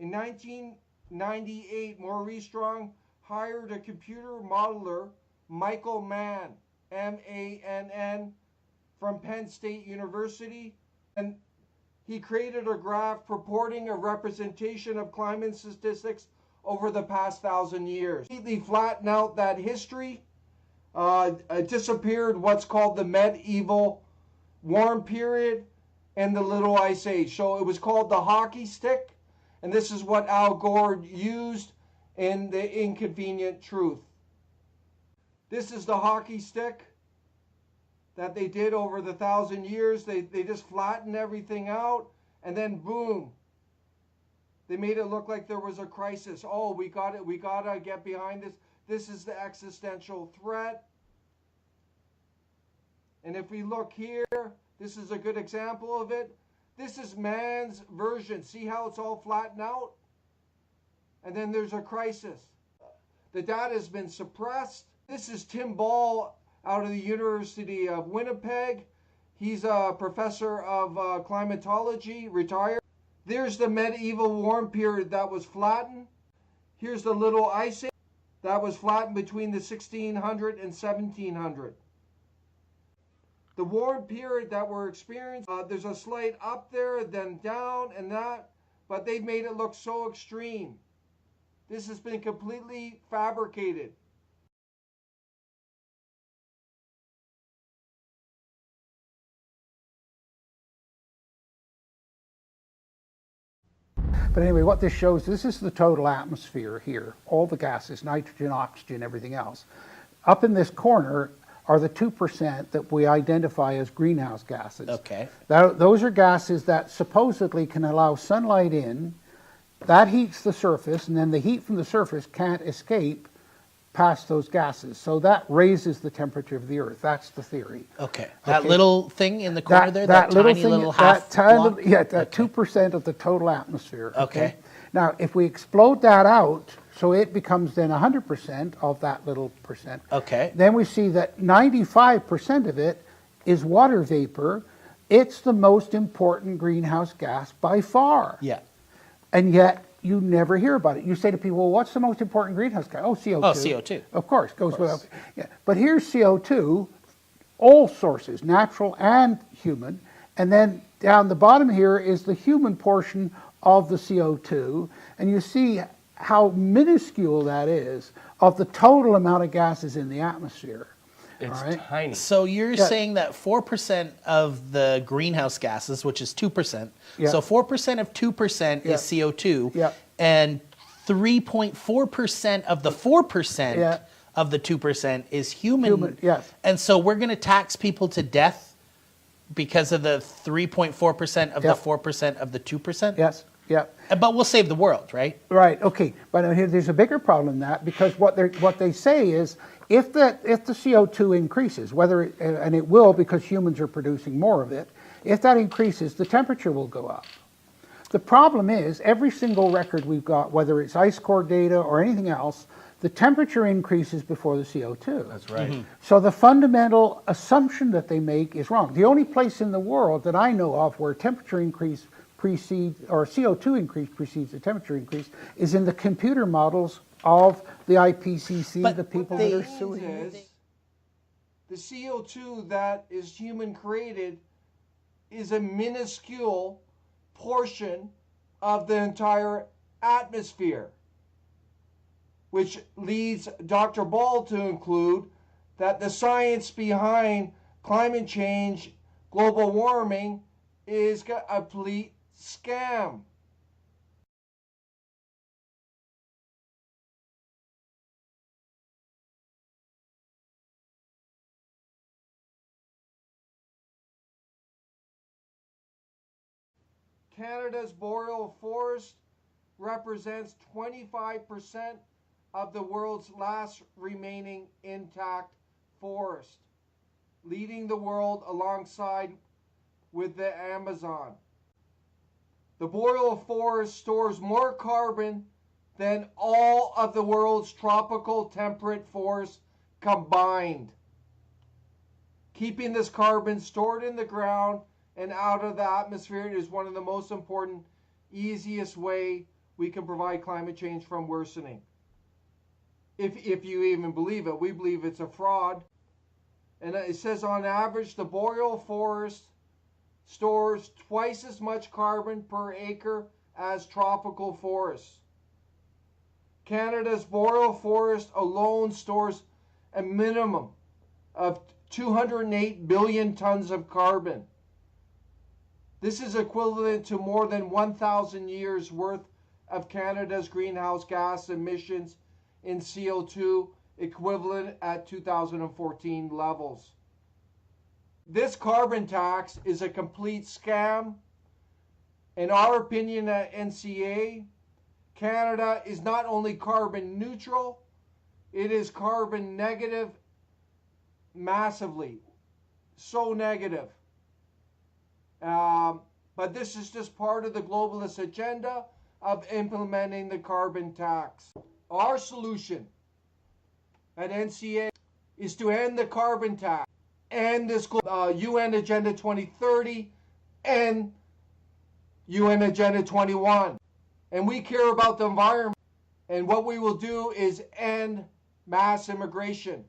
In 1998, Maurice Strong hired a computer modeler, Michael Mann, Mann, from Penn State University, and he created a graph purporting a representation of climate statistics over the past 1,000 years. Completely flatten out that history, disappeared what's called the medieval warm period and the little ice age. So it was called the hockey stick, and this is what Al Gore used in The Inconvenient Truth. This is the hockey stick that they did over the 1,000 years. They just flattened everything out, and then boom, they made it look like there was a crisis. Oh, we got it. We got to get behind this. This is the existential threat. And if we look here, this is a good example of it. This is man's version. See how it's all flattened out? And then there's a crisis. The data has been suppressed. This is Tim Ball out of the University of Winnipeg. He's a professor of climatology, retired. There's the medieval warm period that was flattened. Here's the little ice age that was flattened between the 1600 and 1700. The warm period that we're experiencing, there's a slight up there, then down and that, but they've made it look so extreme. This has been completely fabricated. But anyway, what this shows, this is the total atmosphere here. All the gases, nitrogen, oxygen, everything else. Up in this corner are the 2% that we identify as greenhouse gases. Okay. Those are gases that supposedly can allow sunlight in. That heats the surface, and then the heat from the surface can't escape past those gases. So that raises the temperature of the Earth. That's the theory. Okay. That little thing in the corner there, that tiny little half block? Yeah, that 2% of the total atmosphere. Okay. Now, if we explode that out, so it becomes then 100% of that little percent. Okay. Then we see that 95% of it is water vapor. It's the most important greenhouse gas by far. Yeah. And yet you never hear about it. You say to people, well, what's the most important greenhouse gas? Oh, CO2. Oh, CO2. Of course, goes without. Yeah. But here's CO2, all sources, natural and human. And then down the bottom here is the human portion of the CO2. And you see how minuscule that is of the total amount of gases in the atmosphere. It's All right? tiny. So you're saying that 4% of the greenhouse gases, which is 2%, Yeah. so 4% of 2% Yeah. is CO2, Yeah. and 3.4% of the 4% Yeah. of the 2% is human. Human, yes. And so we're going to tax people to death because of the 3.4% of Yeah. the 4% of the 2%? Yes, yeah. But we'll save the world, right? Right. Okay. But here, there's a bigger problem than that, because what they say is if the CO2 increases, whether and it will, because humans are producing more of it, if that increases, the temperature will go up. The problem is every single record we've got, whether it's ice core data or anything else, the temperature increases before the CO2. That's right. Mm-hmm. So the fundamental assumption that they make is wrong. The only place in the world that I know of where temperature increase precedes, or CO2 increase precedes the temperature increase, is in the computer models of the IPCC, But the people they- that are Means suing. is the CO2 that is human created is a minuscule portion of the entire atmosphere, which leads Dr. Ball to conclude that the science behind climate change, global warming, is a complete scam. Canada's boreal forest represents 25% of the world's last remaining intact forest, leading the world alongside with the Amazon. The boreal forest stores more carbon than all of the world's tropical temperate forests combined. Keeping this carbon stored in the ground and out of the atmosphere is one of the most important, easiest way we can prevent climate change from worsening. If you even believe it, we believe it's a fraud. And it says on average, the boreal forest stores twice as much carbon per acre as tropical forests. Canada's boreal forest alone stores a minimum of 208 billion tons of carbon. This is equivalent to more than 1,000 years worth of Canada's greenhouse gas emissions in CO2 equivalent at 2014 levels. This carbon tax is a complete scam. In our opinion at NCA, Canada is not only carbon neutral, it is carbon negative massively. So negative. But this is just part of the globalist agenda of implementing the carbon tax. Our solution at NCA is to end the carbon tax, end this UN Agenda 2030, and UN Agenda 21. And we care about the environment. And what we will do is end mass immigration.